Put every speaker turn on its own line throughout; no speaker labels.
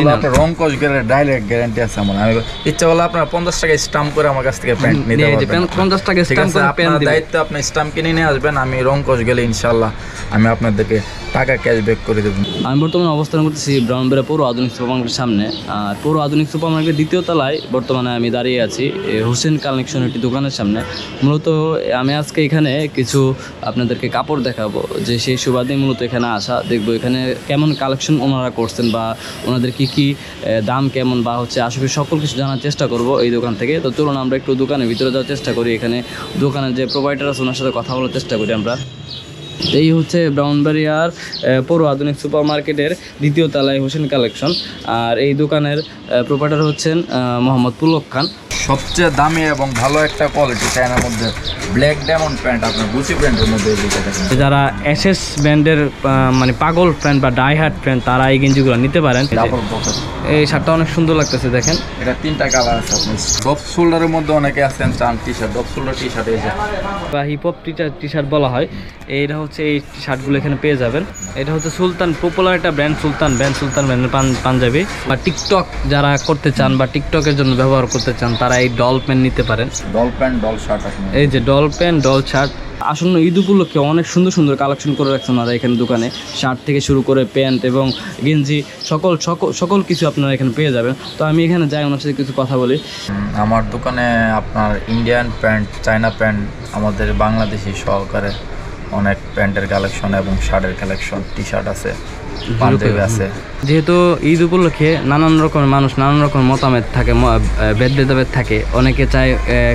Original রং কস গেলে direct guarantee আছে আমার। আমি ইচ্ছা হলে আপনার 50 টাকা স্টাম্প করে আমার কাছ থেকে প্যান্ট নিতে পারবেন।
50 টাকা স্টাম্প করে প্যান্ট দিবেন,
দায়িত্ব আপনি স্টাম্প কিনে নিয়ে আসবেন, আমি রং কস গেলে ইনশাআল্লাহ আমি আপনাদেরকে টাকা ক্যাশব্যাক করে দেব।
আমি বর্তমানে অবস্থান করতেছি ব্রাউনবাড়িয়া পৌর আধুনিক সুপার মার্কেটের সামনে। আর পৌর আধুনিক সুপার মার্কেটের দ্বিতীয় তলায় বর্তমানে আমি দাঁড়িয়ে আছি হোসেন কালেকশন একটি দোকানের সামনে। মূলত আমি আজকে এখানে কিছু আপনাদেরকে কাপড় দেখাবো, যে সেই সুবাদে মূলত এখানে আসা, দেখবো এখানে কেমন কালেকশন ওনারা করছেন বা ওনাদের কি দাম কেমন বা হচ্ছে আসলে সকল কিছু জানার চেষ্টা করব এই দোকান থেকে। তো চলুন আমরা একটু দোকানের ভিতরে যাওয়ার চেষ্টা করি, এখানে দোকানের যে প্রোভাইডার আছে ওনার সাথে কথা বলার চেষ্টা করি আমরা। এই হচ্ছে ব্রাউনবাড়িয়ার পৌর আধুনিক সুপার মার্কেটের দ্বিতীয় তলায় হোসেন কালেকশন। আর এই দোকানের প্রোভাইডার হচ্ছেন মোহাম্মদ পুলক খান।
সবচেয়ে দামি এবং ভালো একটা কোয়ালিটি চায়নার মধ্যে ব্ল্যাক ডায়মন্ড প্যান্ট, আপনার গুচি প্যান্টের মধ্যে
যারা এসএস ব্র্যান্ডের মানে পাগল ফ্যান বা ডাই হার্ট ফ্যান তারা এই গেঞ্জিগুলো নিতে পারেন। এই শার্টটা অনেক সুন্দর লাগতেছে, দেখেন
এটা 3টা কালার আছে। আপনি ডপ শোল্ডারের মধ্যে অনেকে আছেন চান T shirt, depth shoulder T shirt
বা হিপ হপ টি শার্ট বলা হয়। এইটা হচ্ছে এই শার্টগুলো এখানে পেয়ে যাবেন। এটা হচ্ছে সুলতান, পপুলার একটা ব্র্যান্ড সুলতান ব্র্যান্ডের পাঞ্জাবি। বা টিকটক যারা করতে চান বা টিকটকের জন্য ব্যবহার করতে চান তারা এই ডল প্যান্ট নিতে পারেন।
ডল প্যান্ট ডল শার্ট,
এই যে ডল প্যান্ট ডল শার্ট। আসন্ন ঈদ উপলক্ষে অনেক সুন্দর সুন্দর কালেকশন করে রাখছেন ওনারা এখানে দোকানে। শার্ট থেকে শুরু করে প্যান্ট এবং গেঞ্জি সকল কিছু আপনারা এখানে পেয়ে যাবেন। তো আমি এখানে যাই, ওনার সাথে কিছু কথা বলি।
আমার দোকানে আপনার ইন্ডিয়ান প্যান্ট, চায়না প্যান্ট, আমাদের বাংলাদেশি সহকারে অনেক প্যান্টের কালেকশন এবং শার্টের কালেকশন, টি শার্ট আছে, পাঞ্জাবি আছে।
যেহেতু ঈদ উপলক্ষে নানান রকমের মানুষ নানান রকম মতামত থাকে, ভেদাভেদ থাকে। অনেকে চায়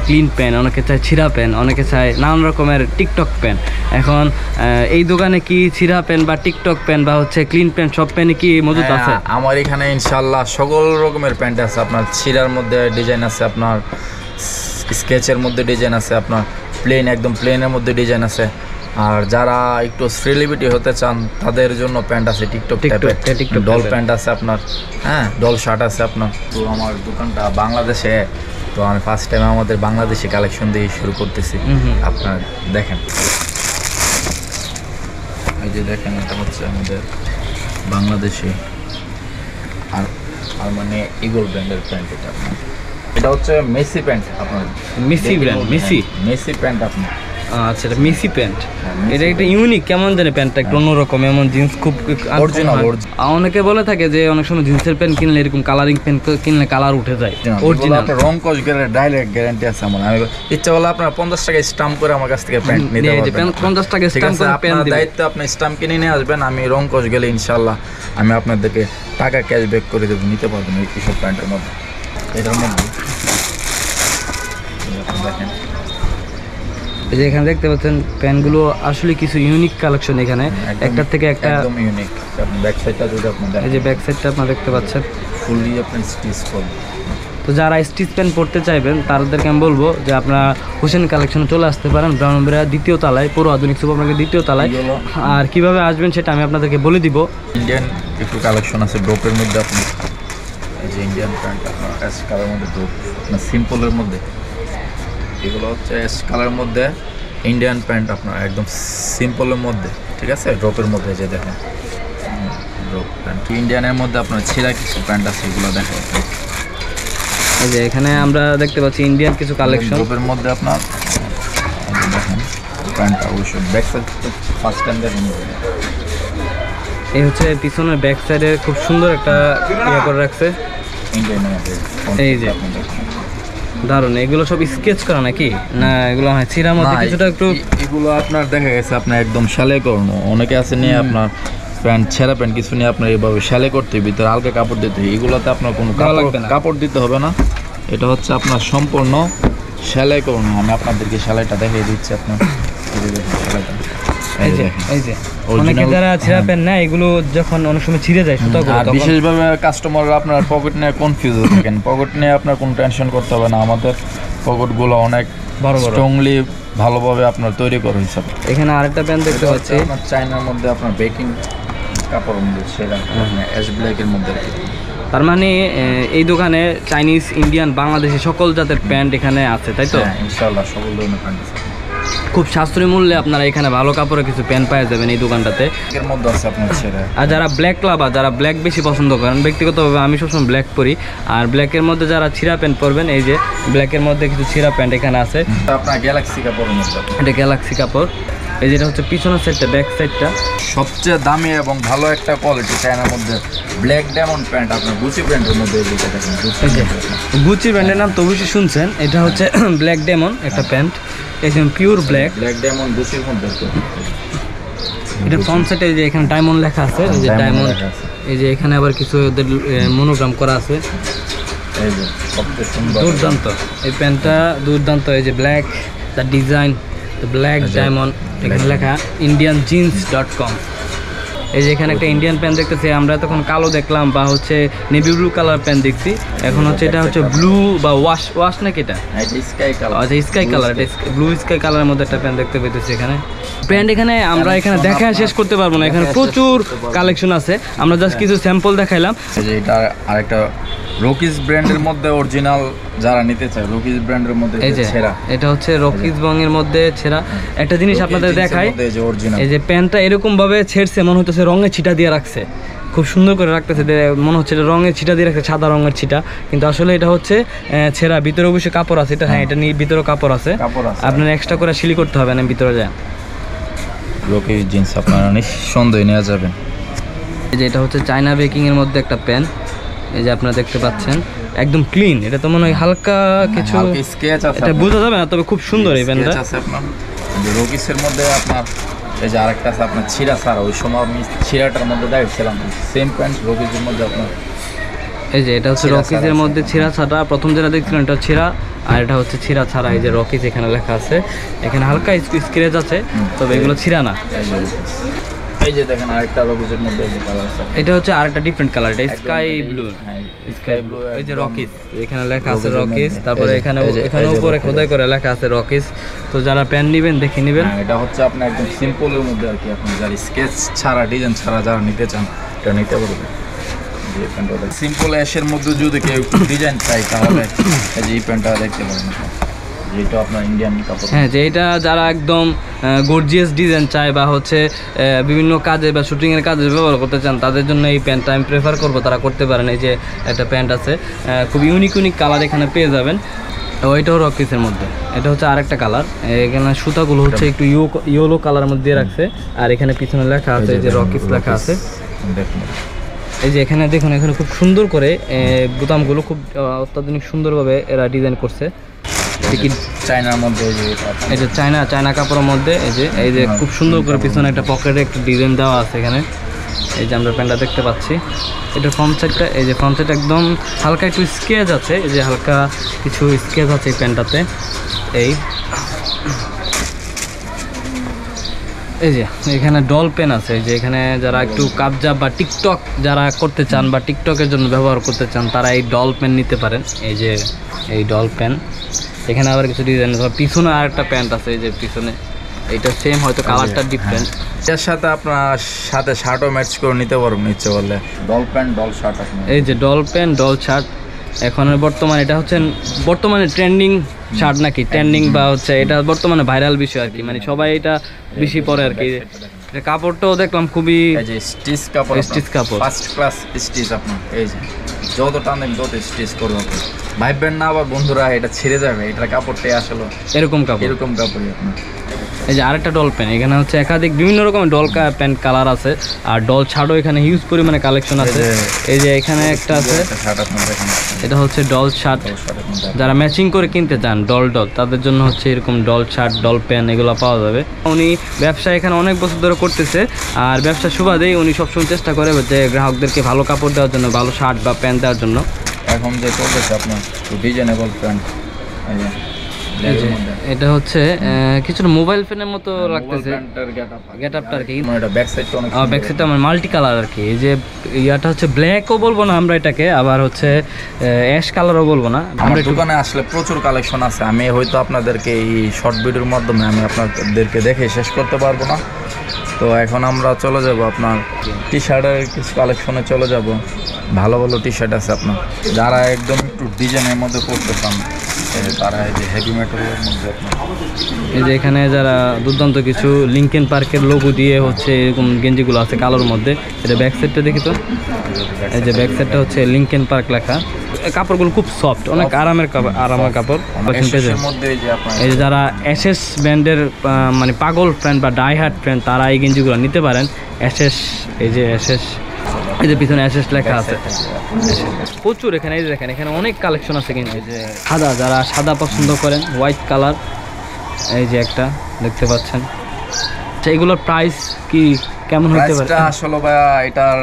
ক্লিন প্যান্ট, অনেকে চায় ছিঁড়া প্যান্ট, অনেকে চায় নানান রকমের টিকটক প্যান্ট। এখন এই দোকানে কি ছিঁড়া প্যান্ট বা টিকটক প্যান্ট বা হচ্ছে ক্লিন প্যান্ট সব প্যান্টই কি মজুদ আছে?
আমার এখানে ইনশাল্লাহ সকল রকমের প্যান্ট আছে। আপনার ছিঁড়ার মধ্যে ডিজাইন আছে, আপনার স্কেচের মধ্যে ডিজাইন আছে, আপনার প্লেন একদম প্লেনের মধ্যে ডিজাইন আছে। আর যারা একটু সেলিব্রিটি হতে চান তাদের জন্য প্যান্ট আছে টিকটক টাইপের, ডল প্যান্ট আছে আপনার, হ্যাঁ ডল শার্ট আছে আপনার। তো আমার দোকানটা বাংলাদেশে, তো আমি ফার্স্ট টাইম আমাদের বাংলাদেশি কালেকশন দিয়ে শুরু করতেছি। আপনার দেখেন, এই যে দেখেন, এটা হচ্ছে আমাদের বাংলাদেশি আর মানে ইগল ব্র্যান্ডের প্যান্ট। এটা হচ্ছে মেসি প্যান্ট, আপনার
মেসি ব্র্যান্ড,
মেসি প্যান্ট আপনার।
আচ্ছা, এটা মেসি প্যান্ট। এটা একটা ইউনিক, কেমন জানে প্যান্টটা একটু অন্যরকম, এমন জিন্স খুব
অরিজিনাল।
অনেকে বলে থাকে যে অনেক সময় জিন্সের প্যান্ট কিনলে এরকম কালারিং প্যান্ট কিনলে কালার উঠে যায়।
অরিজিনাল রং কস গেলে ডাইরেক্ট গ্যারান্টি আছে আমার। আমি ইচ্ছা হলে আপনার 50 টাকা স্টাম্প করে আমার কাছ থেকে প্যান্ট নিতে পারবেন।
50 টাকা স্টাম্প করে প্যান্ট দিবেন,
দায়িত্ব আপনি স্টাম্প কিনে নিয়ে আসবেন, আমি রং কস গেলে ইনশাআল্লাহ আমি আপনাদেরকে টাকা ক্যাশব্যাক করে দেব, নিতে পারবেন এই সব প্যান্টের মধ্যে। এটার মধ্যে দেখেন,
এই যে এখানে দেখতে পাচ্ছেন প্যান্টগুলো আসলে কিছু ইউনিক কালেকশন এখানে, একটা থেকে একটা
একদম ইউনিক। আপনি ব্যাক সাইডটা যদি আপনি দেখেন,
এই যে ব্যাক সাইডটা আপনারা দেখতে পাচ্ছেন
ফুললি আপনি স্টিচ করুন।
তো যারা স্টিচ প্যান্ট পরতে চাইবেন তাদেরকে আমি বলবো যে আপনারা হোসেন কালেকশনে চলে আসতে পারেন, ব্রাউনবাড়িয়া দ্বিতীয় তলায়, পৌর আধুনিক সুপার মার্কেট দ্বিতীয় তলায়। আর কিভাবে আসবেন সেটা আমি আপনাদেরকে বলে দিব।
ইন্ডিয়ান একটু কালেকশন আছে ড্রপের মধ্যে, আপনি এই যে ইন্ডিয়ান প্যান্ট আপনার অ্যাশ কালারের মধ্যে, ড্রপ না সিম্পলের মধ্যে, এগুলো হচ্ছে অ্যাশ কালারের মধ্যে ইন্ডিয়ান প্যান্ট আপনার একদম সিম্পলের মধ্যে, ঠিক আছে, ড্রপের মধ্যে। যে দেখেন ড্রপ প্যান্ট ইন্ডিয়ানের মধ্যে আপনার ছেঁড়া কিছু প্যান্ট আছে, এগুলো দেখেন।
এই যে এখানে আমরা দেখতে পাচ্ছি ইন্ডিয়ান কিছু কালেকশন
ড্রপের মধ্যে আপনার দেখেন প্যান্টটা অবশ্যই ব্যাক সাইড ফার্স্ট টাইম দেখেন।
এই হচ্ছে পিছনের ব্যাক সাইডে খুব সুন্দর একটা ইয়ে করে রাখছে
ইন্ডিয়ানের মধ্যে।
এই যে দারুণ, এগুলো সব স্কেচ করা নাকি না এগুলো হয় ছিঁড়ার মধ্যে কিছুটা একটু?
এগুলো আপনার দেখা গেছে আপনার একদম সেলাই করানো। অনেকে আছে নিয়ে আপনার প্যান্ট ছেঁড়া প্যান্ট কিছু নিয়ে আপনার এইভাবে সেলাই করতে হবে, ভিতরে হালকা কাপড় দিতে হবে। এগুলোতে আপনার কোনো কাপড় দিতে হবে না, এটা হচ্ছে আপনার সম্পূর্ণ সেলাই করানো। আমি আপনাদেরকে সেলাইটা দেখিয়ে দিচ্ছি আপনার। সেলাইটা
এই যে অনেকে যারা ছিঁড়া প্যান্ট নেয় এগুলো যখন অনেক সময় ছিঁড়ে যায় সুতাগুলো,
আর বিশেষভাবে কাস্টমাররা আপনার পকেট নিয়ে কনফিউজ থাকেন। পকেট নিয়ে আপনার কোনো টেনশন করতে হবে না, আমাদের পকেটগুলো অনেক বড় স্ট্রংলি ভালোভাবে আপনার তৈরি করা হয়েছে।
এখানে আরেকটা প্যান্ট দেখতে পাচ্ছি
আপনার চায়নার মধ্যে, আপনার বেকিং কাপড়ের মধ্যে, সেটা অ্যাশ ব্ল্যাকের মধ্যে।
তার মানে এই দোকানে চাইনিজ, ইন্ডিয়ান, বাংলাদেশি সকল জাতের প্যান্ট এখানে আছে, তাই তো?
ইনশাআল্লাহ সকল ধরনের প্যান্ট আছে।
খুব সাশ্রয়ী মূল্যে আপনারা এখানে ভালো কাপড়ের কিছু প্যান্ট পাওয়া যাবেন এই দোকানটাতে।
এর মধ্যে আছে আপনার ছেড়ে।
আর যারা ব্ল্যাক লাভার, যারা ব্ল্যাক বেশি পছন্দ করেন, ব্যক্তিগতভাবে আমি সবসময় ব্ল্যাক পরি, আর ব্ল্যাকের মধ্যে যারা ছিঁড়া প্যান্ট পরবেন, এই যে ব্ল্যাকের মধ্যে কিছু ছিঁড়া প্যান্ট এখানে আছে।
আপনার গ্যালাক্সি কাপড়ের মধ্যে,
এটা গ্যালাক্সি কাপড়। এই যেটা হচ্ছে পিছনের সাইডটা, ব্যাক সাইডটা
সবচেয়ে দামি এবং ভালো একটা কোয়ালিটি চায়নার মধ্যে ব্ল্যাক ডায়মন্ড প্যান্ট, আপনার গুচি প্যান্টের মধ্যে যেটা দেখেন
গুচি ব্র্যান্ডের নাম তো অবশ্যই শুনছেন। এটা হচ্ছে ব্ল্যাক ডায়মন্ড একটা প্যান্ট, একদম পিওর ব্ল্যাক
ডায়মন্ড গুচির মধ্যে।
এটা ফ্রন্ট সাইডে যে এখানে ডায়মন্ড লেখা আছে, এই যে ডায়মন্ড, এই যে এখানে আবার কিছু ওদের মনোগ্রাম করা আছে।
এই যে সবচেয়ে সুন্দর,
দুর্দান্ত এই প্যান্টটা, দুর্দান্ত। এই যে black the design, the black diamond, এখানে লেখা indianjeans.com। এই যে এখানে একটা ইন্ডিয়ান প্যান্ট দেখতেছি আমরা, তখন কালো দেখলাম বা হচ্ছে নেভি ব্লু কালার প্যান্ট দেখছি, এখন হচ্ছে এটা হচ্ছে ব্লু বা ওয়াশ নাকি এটা
স্কাই কালার।
আচ্ছা স্কাই কালার, এটা ব্লু স্কাই কালারের মধ্যে একটা প্যান্ট দেখতে পেতেছি এখানে। প্যান্ট এখানে আমরা এখানে দেখা শেষ করতে পারবো না, এখানে প্রচুর কালেকশন আছে, আমরা জাস্ট কিছু স্যাম্পল দেখাইলাম।
এই যে এটা আরেকটা রকিস ব্র্যান্ডের মধ্যে অরিজিনাল, যারা নিতে চায় রকিস ব্র্যান্ডের মধ্যে
এই যে
ছেঁড়া,
এটা হচ্ছে রকিস বংয়ের মধ্যে ছেঁড়া একটা জিনিস আপনাদের দেখাই। এই যে প্যান্টটা এরকম ভাবে ছেড়ছে, মনে হচ্ছে রঙের ছিটা দিয়ে রাখছে, খুব সুন্দর করে রাখতেছে, মনে হচ্ছে এটা রঙের ছিটা দিয়ে রাখছে, সাদা রঙের ছিটা, কিন্তু আসলে এটা হচ্ছে ছেঁড়া। ভিতরে অবশ্যই কাপড় আছে এটা, হ্যাঁ এটা ভিতরে কাপড় আছে, আপনার এক্সট্রা করে সিলি করতে হবে না ভিতরে যায়।
রকিস জিন্স আপনারা নিঃসন্দেহে নেওয়া যাবেন।
এই যে এটা হচ্ছে চায়না বেকিং এর মধ্যে একটা প্যান্ট, এই যে আপনারা দেখতে পাচ্ছেন একদম ক্লিন। এটা তো মনে হয় হালকা কিছু
স্কেচ আছে,
এটা বোঝা যাবে না, তবে খুব সুন্দর এই প্যান্টটা
আছে আপনার। রকিসের মধ্যে আপনার এই যে আরেকটা আছে আপনার ছিঁড়া ছাড়া, ওই সময় আমি ছিঁড়াটার মধ্যে দেখছিলাম সেম প্যান্ট রকিসের মধ্যে আপনার।
এই যে এটা হচ্ছে রকিসের মধ্যে ছিঁড়া ছাড়া, প্রথম যেটা দেখছিলেন এটা ছিঁড়া, আর এটা হচ্ছে ছিঁড়া ছাড়া। এই যে রকিস এখানে লেখা আছে, এখানে হালকা স্ক্র্যাচ আছে, তবে এগুলো ছিঁড়া না।
এই যে দেখেন আরেকটা রকিসের মধ্যে এই যে কালার আছে,
এটা হচ্ছে আরেকটা ডিফারেন্ট কালার, এটা স্কাই ব্লু, স্কাই ব্লু। এই যে রকিস এখানে লেখা আছে রকিস, তারপরে এখানে উপরে খোদাই করে লেখা আছে রকিস। তো যারা প্যান্ট নেবেন দেখে নেবেন।
এটা হচ্ছে আপনার একদম সিম্পলের মধ্যে আর কি, আপনি যারা স্কেচ ছাড়া ডিজাইন ছাড়া যারা নিতে চান এটা নিতে পারবেন। সিম্পল অ্যাশের মধ্যে যদি কেউ ডিজাইন চাই তাহলে এই যে এই প্যান্টটা দেখতে পারেন, যেটা আপনার ইন্ডিয়ান কাপড়।
হ্যাঁ, যে এটা যারা একদম গর্জিয়াস ডিজাইন চায় বা হচ্ছে বিভিন্ন কাজে বা শুটিংয়ের কাজে ব্যবহার করতে চান, তাদের জন্য এই প্যান্টটা আমি প্রেফার করবো, তারা করতে পারেন। এই যে একটা প্যান্ট আছে, খুব ইউনিক কালার এখানে পেয়ে যাবেন। ওইটাও রকিসের মধ্যে, এটা হচ্ছে আরেকটা কালার। এখানে সুতাগুলো হচ্ছে একটু ইয়েলো কালারের মধ্যে রাখছে, আর এখানে পিছনে লেখা আছে যে রকিস লেখা আছে।
দেখুন
এই যে এখানে দেখুন, এখানে খুব সুন্দর করে বোতামগুলো খুব অত্যাধুনিক সুন্দরভাবে এরা ডিজাইন করছে।
চায়নার মধ্যে,
এটা চায়না কাপড়ের মধ্যে। এই যে খুব সুন্দর করে পিছনে একটা পকেটে একটা ডিজাইন দেওয়া আছে এখানে। এই যে আমরা প্যান্টটা দেখতে পাচ্ছি, এটা ফ্রন্ট সাইডটা, এই যে ফ্রন্ট সাইড একদম হালকা একটু স্কেচ আছে, এই যে হালকা কিছু স্কেচ আছে এই প্যান্টটাতে। এই যে এখানে ডল পেন আছে, যে এখানে যারা একটু কাবজা বা টিকটক যারা করতে চান বা টিকটকের জন্য ব্যবহার করতে চান, তারা এই ডল পেন নিতে পারেন। এই যে এই ডল পেন, এখানে আবার কিছু ডিজাইন। পিছনে আর একটা প্যান্ট আছে, এই যে পিছনে এইটা সেম, হয়তো কালারটা ডিফারেন্ট।
এর সাথে আপনার সাথে শার্টও ম্যাচ করে নিতে পারবেন ইচ্ছে করলে, ডল প্যান্ট ডল শার্ট।
এই যে ডল প্যান্ট ডল শার্ট, এখন বর্তমানে এটা হচ্ছে বর্তমানে ট্রেন্ডিং শার্ট নাকি, ট্রেন্ডিং বা হচ্ছে এটা বর্তমানে ভাইরাল বিষয় আর কি, মানে সবাই এটা বেশি পরে আর কি। কাপড়টাও দেখলাম খুবই
স্টিচ কাপড়,
স্টিচ কাপড়,
ফার্স্ট ক্লাস স্টিচ। আপনার এই যে যত টানেন তত স্টিচ করবো, ভাববেন না আবার বন্ধুরা এটা ছিঁড়ে যাবে, এটার কাপড়টাই আসলে এরকম কাপড়ই আপনার।
এই যে আরেকটা ডল প্যান্ট, এখানে হচ্ছে একাধিক বিভিন্ন রকমের ডল প্যান্ট কালার আছে, আর ডল ছাড়ও এখানে হিউজ পরিমাণে কালেকশন আছে। এই যে এখানে একটা আছে, এটা হচ্ছে ডল শার্ট। যারা ম্যাচিং করে কিনতে চান ডল তাদের জন্য হচ্ছে এরকম ডল শার্ট, ডল প্যান্ট এগুলো পাওয়া যাবে। উনি ব্যবসা এখানে অনেক বছর ধরে করতেছে, আর ব্যবসার সুবাদেই উনি সবসময় চেষ্টা করে যে গ্রাহকদেরকে ভালো কাপড় দেওয়ার জন্য, ভালো শার্ট বা প্যান্ট দেওয়ার জন্য।
এখন যে চলতেছে আপনার ডিজাইনেবল প্যান্ট,
এটা হচ্ছে কিছুটা মোবাইল ফোনের মতো লাগতেছে গেট আপটা আর কি।
এটা ব্যাক সাইডটা অনেক,
ব্যাক সাইডটা আমার মাল্টি কালার আর কি। এই যে ইয়াটা হচ্ছে ব্ল্যাকও বলবো না আমরা এটাকে, আবার হচ্ছে অ্যাশ কালারও বলবো না।
আমরা দোকানে আসলে প্রচুর কালেকশন আছে, আমি হয়তো আপনাদেরকে এই শর্ট ভিডিওর মাধ্যমে আমি আপনাদেরকে দেখে শেষ করতে পারবো না। তো এখন আমরা চলে যাব আপনার টি শার্টের কিছু কালেকশনে চলে যাব। ভালো ভালো টি শার্ট আছে আপনার, যারা একদম একটু ডিজাইনের মধ্যে পড়তে চান তারা এই যে হেভি মেটালের মধ্যে
এই যে এখানে যারা দুর্দান্ত কিছু লিঙ্কেন পার্কের লোগো দিয়ে হচ্ছে এরকম গেঞ্জিগুলো আছে কালোর মধ্যে। এটা ব্যাক সাইডটা দেখি তো, এই যে ব্যাক সাইডটা হচ্ছে লিঙ্কেন পার্ক লেখা। কাপড়গুলো খুব সফট, অনেক আরামের কাপড়। এই যে যারা এসএস ব্র্যান্ডের মানে পাগল ফ্রেন্ড বা ডাই হার্ট ফ্রেন্ড তারা এই গেঞ্জিগুলো নিতে পারেন। এসএস, এই যে এসএস, এই যে পিছনে এসএস লেখা আছে প্রচুর। এখানে এই যে দেখেন এখানে অনেক কালেকশন আছে কিন্তু। এই যে সাদা, যারা সাদা পছন্দ করেন, হোয়াইট কালার, এই যে একটা দেখতে পাচ্ছেন। এইগুলোর প্রাইস কি কেমন হতে পারে?
আসলে ভাইয়া এটার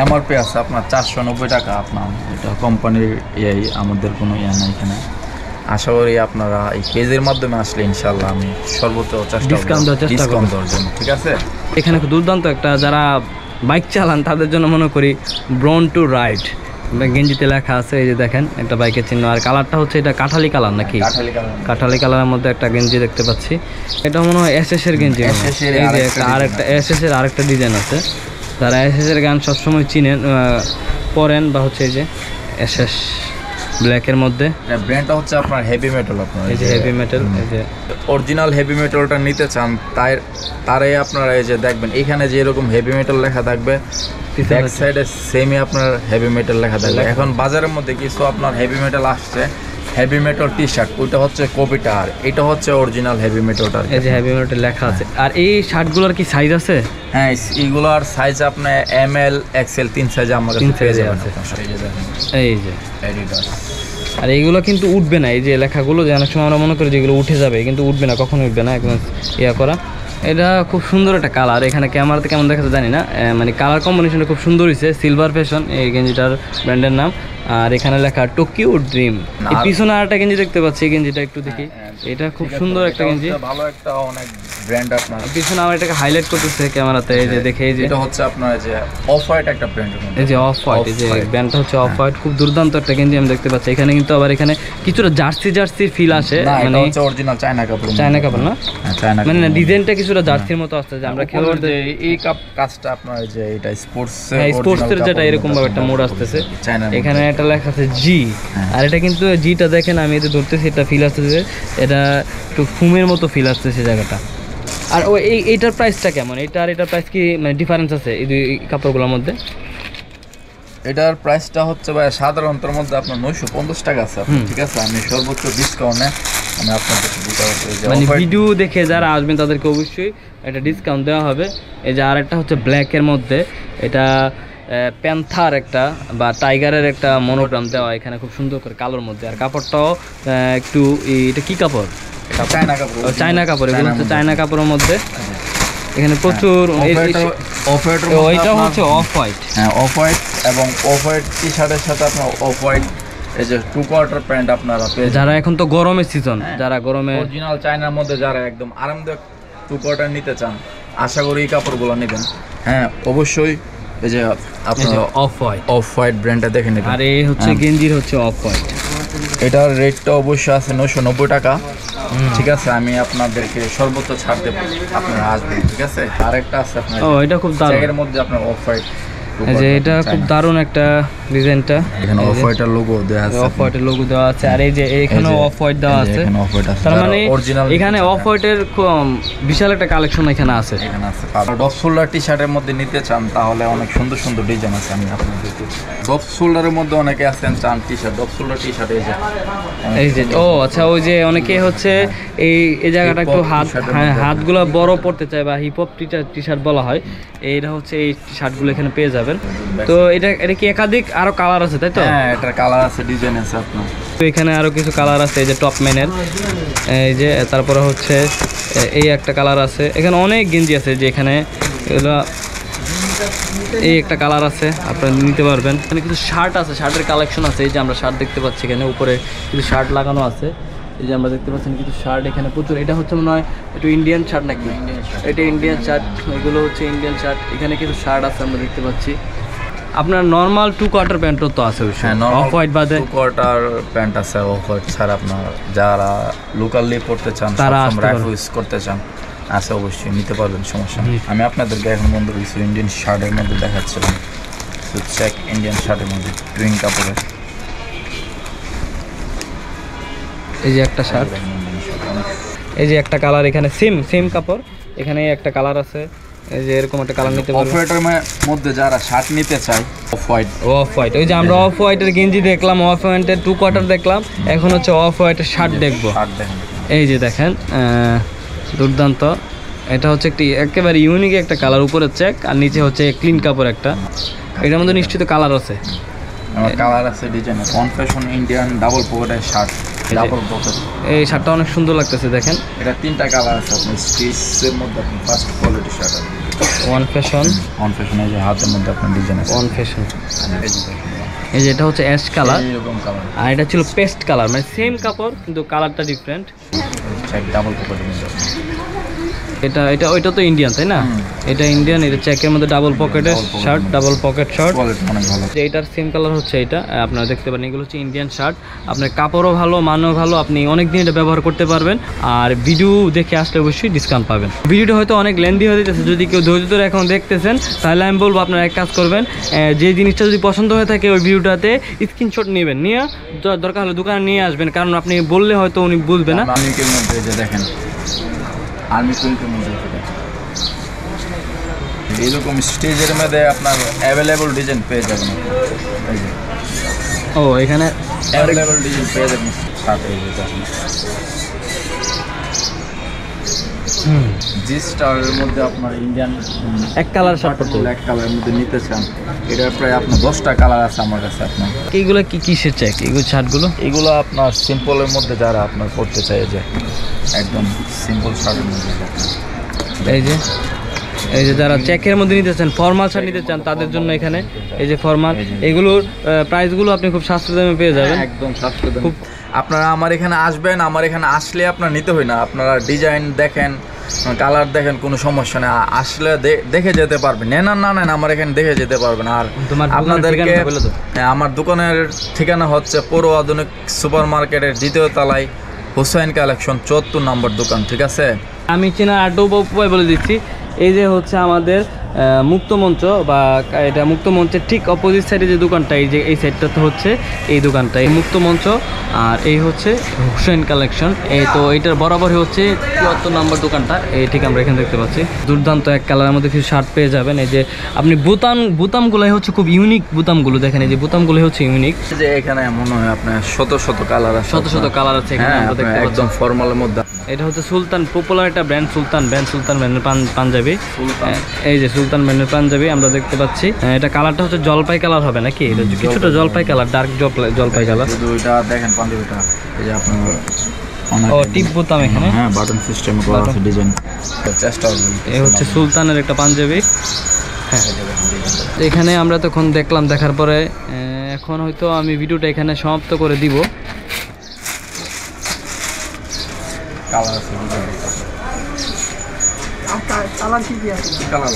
এমআরপি আছে আপনার 490 টাকা। আপনার এটা কোম্পানির আমাদের কোনো নাই এখানে। আশা করি আপনারা এই পেজের মাধ্যমে আসলে ইনশাল্লাহ আমি সর্বোচ্চ
ডিসকাউন্ট
দেওয়ার জন্য, ঠিক আছে।
এখানে খুব দুর্দান্ত একটা, যারা বাইক চালান তাদের জন্য মনে করি ব্রন টু রাইড গেঞ্জিতে লেখা আছে। এই যে দেখেন একটা বাইকের চিহ্ন। আর কালারটা হচ্ছে এটা কাঠালি কালার নাকি? কাঠালি কালারের মধ্যে একটা গেঞ্জি দেখতে পাচ্ছি। এটা মনে হয় এসএস এর গেঞ্জি। এই যে একটা আরেকটা এসএস এর আরেকটা ডিজাইন আছে। যারা এসএস এর গান সবসময় চিনেন, পরেন বা হচ্ছে এই যে এসএস ব্ল্যাকের মধ্যে।
ব্র্যান্ডটা হচ্ছে আপনার হেভি মেটাল। আপনার
এই যে হেভি মেটাল, এই যে
অরিজিনাল হেভি মেটালটা নিতে চান তারাই আপনারা এই যে দেখবেন এখানে যে এরকম হেভি মেটাল লেখা থাকবে, ব্যাক সাইডে সেমই আপনার হেভি মেটাল লেখা থাকবে। এখন বাজারের মধ্যে কিছু আপনার হেভি মেটাল আসছে, হেভি মেটাল টি শার্ট, ওইটা হচ্ছে কপিটা, আর এটা হচ্ছে অরিজিনাল হেভি মেটালটা।
এই যে হেভি মেটাল লেখা আছে। আর এই শার্টগুলোর কি সাইজ আছে?
হ্যাঁ, এইগুলোর সাইজ আপনার এমএল এক্সএল 3 সাইজে আমার কাছে পেয়ে যাবেন।
এই যে অ্যাডিডাস। আর এইগুলো কিন্তু উঠবে না, এই যে লেখাগুলো যে অনেক সময় আমরা মনে করি যেগুলো উঠে যাবে, কিন্তু উঠবে না, কখনো উঠবে না, একদম ইয়া করা। এটা খুব সুন্দর একটা কালার। এখানে ক্যামেরাতে কেমন দেখাতে জানি না, মানে কালার কম্বিনেশনটা খুব সুন্দর হয়েছে। সিলভার ফ্যাশন এই গেঞ্জিটার ব্র্যান্ডের নাম। আর এখানে লেখা টোকিও ড্রিম। এই পিছনে আরেকটা গেঞ্জি দেখতে পাচ্ছি, এই গেঞ্জিটা একটু দেখি। এটা খুব সুন্দর একটা গেঞ্জি,
ভালো একটা অনেক ব্র্যান্ড। আপনার
পিছনে আমার এটাকে হাইলাইট করতেছে ক্যামেরাতে, এই যে দেখে। এই যে
এটা হচ্ছে আপনার যে অফ হোয়াইট একটা ব্র্যান্ড।
এই যে অফ হোয়াইট, এই যে ব্র্যান্ডটা হচ্ছে অফ হোয়াইট। খুব দুর্দান্ত একটা গেঞ্জি আমি দেখতে পাচ্ছি। এখানে কিন্তু আবার এখানে কিছুটা জার্সির ফিল আসে, মানে
হচ্ছে অরিজিনাল চায়না কাপড়।
চায়না কাপড় না,
চায়না
মানে ডিজাইনটা কিছুটা জার্সির মতো আসছে। যে আমরা খেলোয়াড়দের
এই কাজটা আপনার যে এটা
স্পোর্টসের যেটা এরকম ভাবে একটা মোড আসতেছে। এখানে একটা লেখা আছে জি, আর এটা কিন্তু জিটা দেখেন আমি এটা ধরতেছি, এটা ফিল আসতেছে, এটা একটু ফুমের মতো ফিল আসতেছে জায়গাটা। আর ওই এইটার প্রাইসটা কেমন? এটা আর এটার প্রাইস কি মানে ডিফারেন্স আছে এই দুই কাপড়গুলোর মধ্যে?
এটার প্রাইসটা হচ্ছে ভাই সাধারণতর মধ্যে আপনার 950 টাকা আছে, ঠিক আছে। আমি সর্বোচ্চ ডিসকাউন্টে আমি আপনাদেরকে দিতে পারবো।
মানে ভিডিও দেখে যারা আসবেন তাদেরকে অবশ্যই একটা ডিসকাউন্ট দেওয়া হবে। এই যে আরেকটা হচ্ছে ব্ল্যাকের মধ্যে, এটা প্যান্থার একটা বা টাইগারের একটা মনোগ্রাম দেওয়া এখানে খুব সুন্দর করে কালোর মধ্যে। আর কাপড়টাও একটু, এটা কি কাপড়?
চায়না কাপড়।
চায়না কাপড়, এগুলো হচ্ছে চায়না কাপড়ের মধ্যে। এখানে প্রচুর ওইটা হচ্ছে অফ হোয়াইট।
হ্যাঁ, অফ হোয়াইট এবং অফ হোয়াইট টি শার্টের সাথে আপনার অফ হোয়াইট এই যে 2 কোয়ার্টার প্যান্ট আপনারা পেয়ে
যারা এখন তো গরমের সিজন, যারা গরমে
অরিজিনাল চায়নার মধ্যে যারা একদম আরামদায়ক 2 কোয়ার্টার নিতে চান, আশা করি এই কাপড়গুলো নেবেন। হ্যাঁ, অবশ্যই এই যে আপনারা
অফ
হোয়াইট ব্র্যান্ডটা দেখে নেবেন।
আর এই হচ্ছে গেঞ্জির হচ্ছে অফ হোয়াইট।
এটার রেটটা অবশ্যই আছে 990 টাকা, ঠিক আছে। আমি আপনাদেরকে সর্বোচ্চ ছাড় দেবো, আপনারা আসবেন, ঠিক আছে। আরেকটা আছে আপনার,
এটা খুব দারুণ,
এর মধ্যে আপনার অফ হোয়াইট,
যে এটা খুব দারুণ একটা ডিজাইনটা।
এখানে অফ হোয়াইটের লোগো দেওয়া আছে,
অফ হোয়াইটের লোগো দেওয়া আছে। আর এই যে এখানেও অফ হোয়াইট দেওয়া আছে,
এখানে অফ হোয়াইট আছে।
তার মানে এখানে অফ হোয়াইটের বিশাল একটা কালেকশন এখানে আছে।
এখানে আছে ডপ শোল্ডার টি শার্টের মধ্যে নিতে চান তাহলে অনেক সুন্দর সুন্দর ডিজাইন আছে। আমি আপনাদেরকে ডপ শোল্ডারের মধ্যে অনেকে আছেন চান T shirt, depth shoulder T shirt
এই যে আচ্ছা, ওই যে অনেকে হচ্ছে এই জায়গাটা একটু হাতগুলো বড় পড়তে চায় বা হিপ হপ টি শার্ট বলা হয়, এইটা হচ্ছে এই শার্টগুলো এখানে পেয়ে যাবেন। তো এটা কি একাধিক আরো কালার আছে তাই তো?
হ্যাঁ, এটার কালার আছে, ডিজাইন আছে আপনার।
তো এখানে আরো কিছু কালার আছে, এই যে টপ ম্যানের, এই যে তারপরে হচ্ছে এই একটা কালার আছে। এখানে অনেক গেঞ্জি আছে, যে এখানে এগুলো এই একটা কালার আছে, আপনারা নিতে পারবেন। এখানে কিছু শার্ট আছে, শার্টের কালেকশন আছে। এই যে আমরা শার্ট দেখতে পাচ্ছি, এখানে উপরে কিছু শার্ট লাগানো আছে। এই যে আমরা দেখতে পাচ্ছেন কিছু শার্ট এখানে প্রচুর। এটা হচ্ছে মনে হয় একটু ইন্ডিয়ান শার্ট নাকি? এটা ইন্ডিয়ান শার্ট, এগুলো হচ্ছে ইন্ডিয়ান শার্ট। এখানে কিছু শার্ট আছে আমরা দেখতে পাচ্ছি। আপনার নর্মাল 2 কোয়ার্টার প্যান্টও তো আছে, অফ হোয়াইট বাদে
2 কোয়ার্টার প্যান্ট আছে অফ হোয়াইট ছাড়া। আপনার যারা লোকালি পড়তে চান,
তারা
ইউজ করতে চান, আছে, অবশ্যই নিতে পারবেন, সমস্যা নেই। আমি আপনাদেরকে এখন বন্ধু কিছু ইন্ডিয়ান শার্টের মধ্যে দেখাচ্ছিলাম, চেক ইন্ডিয়ান শার্টের মধ্যে টুইং কাপড়ের।
এই যে একটা শার্ট, এই যে একটা কালার, এখানে সেম কাপড়, এখানে একটা কালার আছে, এই যে এরকম একটা কালার নিতে পারবেন।
অফ হোয়াইটের মধ্যে যারা শার্ট নিতে চায়, অফ হোয়াইট,
ওই যে আমরা অফ হোয়াইটের গেঞ্জি দেখলাম, অফ হোয়াইটের 2 কোয়ার্টার দেখলাম, এখন হচ্ছে অফ হোয়াইটের শার্ট দেখবো। এই যে দেখেন, দুর্দান্ত। এটা হচ্ছে একটি একেবারে ইউনিক একটা কালার, উপরে চেক আর নিচে হচ্ছে ক্লিন কাপড় একটা। এটার মধ্যে নিশ্চিত কালার আছে,
আমার কালার আছে, ডিজাইন আছে। অন ফ্যাশন ইন্ডিয়ান ডাবল পকেটের শার্ট, ডাবল পকেট।
এই শার্টটা অনেক সুন্দর লাগতেছে দেখেন।
এটা 3টা কালার আছে আপনার স্টিচের মধ্যে, আপনি ফার্স্ট কোয়ালিটি শার্ট আছে।
অন ফ্যাশন
এই যে হাতের মধ্যে আপনার ডিজাইন আছে।
অন ফ্যাশন, এই যে এটা হচ্ছে অ্যাশ কালার,
এরকম কালার।
আর এটা ছিল পেস্ট কালার, মানে সেম কাপড় কিন্তু কালারটা ডিফারেন্ট।
চেক ডাবল পকেটের মধ্যে।
ওইটা তো ইন্ডিয়ান তাই না? এটা ইন্ডিয়ান, এটা চেকের মধ্যে ডাবল পকেটের shirt, double pocket shirt,
quality অনেক ভালো।
এটার সেম কালার হচ্ছে এটা, আপনারা দেখতে পারেন। এগুলো হচ্ছে ইন্ডিয়ান শার্ট, আপনার কাপড়ও ভালো, মানও ভালো, আপনি অনেক দিন এটা ব্যবহার করতে পারবেন। আর ভিডিও দেখে আসলে অবশ্যই ডিসকাউন্ট পাবেন। ভিডিওটা হয়তো অনেক লেন্দি হয়ে যেতেছে, যদি কেউ ধৈর্য ধরে এখন দেখতেছেন তাহলে আমি বলবো আপনারা এক কাজ করবেন, যে জিনিসটা যদি পছন্দ হয়ে থাকে ওই ভিডিওটাতে স্ক্রিনশট নেবেন, নিয়ে দরকার হলে দোকানে নিয়ে আসবেন, কারণ আপনি বললে হয়তো উনি বুঝবে না।
আর্মিকের মধ্যে যে দেখেন, আর্মি প্রিন্টের মধ্যে এইরকম স্টেজের মধ্যে আপনার অ্যাভেলেবল ডিজাইন পেয়ে যাবেন। এই যে
ও, এখানে
অ্যাভেলেবল ডিজাইন পেয়ে যাবেন সাথে। এই যে জি স্টারের মধ্যে আপনার ইন্ডিয়ান
এক কালার শার্ট পড়তে,
ব্ল্যাক কালারের মধ্যে নিতে চান, এটা প্রায় আপনার 10টা কালার আছে আমার কাছে। আপনার
এইগুলো কিসের চেক, এগুলো শার্টগুলো?
এগুলো আপনার সিম্পলের মধ্যে যারা আপনার পড়তে চায়, যে একদম সিম্পল শার্টের মধ্যে।
এই যে যারা চেকের মধ্যে নিতে চান, ফর্মাল শার্ট নিতে চান, তাদের জন্য এখানে এই যে ফর্মাল, এগুলোর প্রাইসগুলো আপনি খুব সাশ্রয় দামে পেয়ে যাবেন।
একদম সাশ্রয় দামে। আপনারা আমার এখানে আসবেন, আমার এখানে আসলে আপনার নিতে হয় না, আপনারা ডিজাইন দেখেন, কালার দেখেন, কোনো সমস্যা নেই, আসলে দেখে যেতে পারবেন। নেন আর না নেন, আমার এখানে দেখে যেতে পারবেন। আর আপনাদেরকে আমার দোকানের ঠিকানা হচ্ছে পৌর আধুনিক সুপার মার্কেটের 2য় তলায়, হুসাইন কালেকশন 74 নম্বর দোকান। ঠিক আছে,
আমি চেনার আরেকটা উপায় বলে দিচ্ছি। এই যে হচ্ছে আমাদের মুক্ত মঞ্চ, বা এটা মুক্ত মঞ্চের ঠিক অপোজিট সাইডে যে দোকানটা, এই সাইডটাতে হচ্ছে এই দোকানটা, এই মুক্ত মঞ্চ, আর এই হচ্ছে হুসাইন কালেকশন। এই তো এইটার বরাবরই হচ্ছে 74 নম্বর দোকানটা, এই ঠিক আমরা এখানে দেখতে পাচ্ছি। দুর্দান্ত এক কালারের মধ্যে কিছু শার্ট পেয়ে যাবেন। এই যে আপনি বোতামগুলোই হচ্ছে খুব ইউনিক, বোতামগুলো দেখেন, এই যে বোতামগুলো হচ্ছে ইউনিক।
যে এখানে মনে হয় আপনার শত কালার আছে,
শত কালার আছে এখানে আমরা দেখতে পাচ্ছি।
একদম ফর্মালের মধ্যে।
এটা হচ্ছে সুলতান, পপুলার একটা ব্র্যান্ড, সুলতান ব্র্যান্ডের পাঞ্জাবি। এই যে সুলতান ব্র্যান্ডের পাঞ্জাবি আমরা দেখতে পাচ্ছি। এটা কালারটা হচ্ছে জলপাই কালার হবে নাকি? এটা কিছুটা জলপাই কালার, ডার্ক জলপাই কালার।
এটা দেখেন পাঞ্জাবিটা, এই যে আপনার
টিপ বোতাম এখানে,
হ্যাঁ বাটন সিস্টেম করা আছে, ডিজাইন চেষ্টা করবেন।
এই হচ্ছে সুলতানের একটা পাঞ্জাবি। হ্যাঁ, এখানে আমরা তখন দেখলাম, দেখার পরে এখন হয়তো আমি ভিডিওটা এখানে সমাপ্ত করে দিব।
কালার আছে, কালার কি আছে, কালার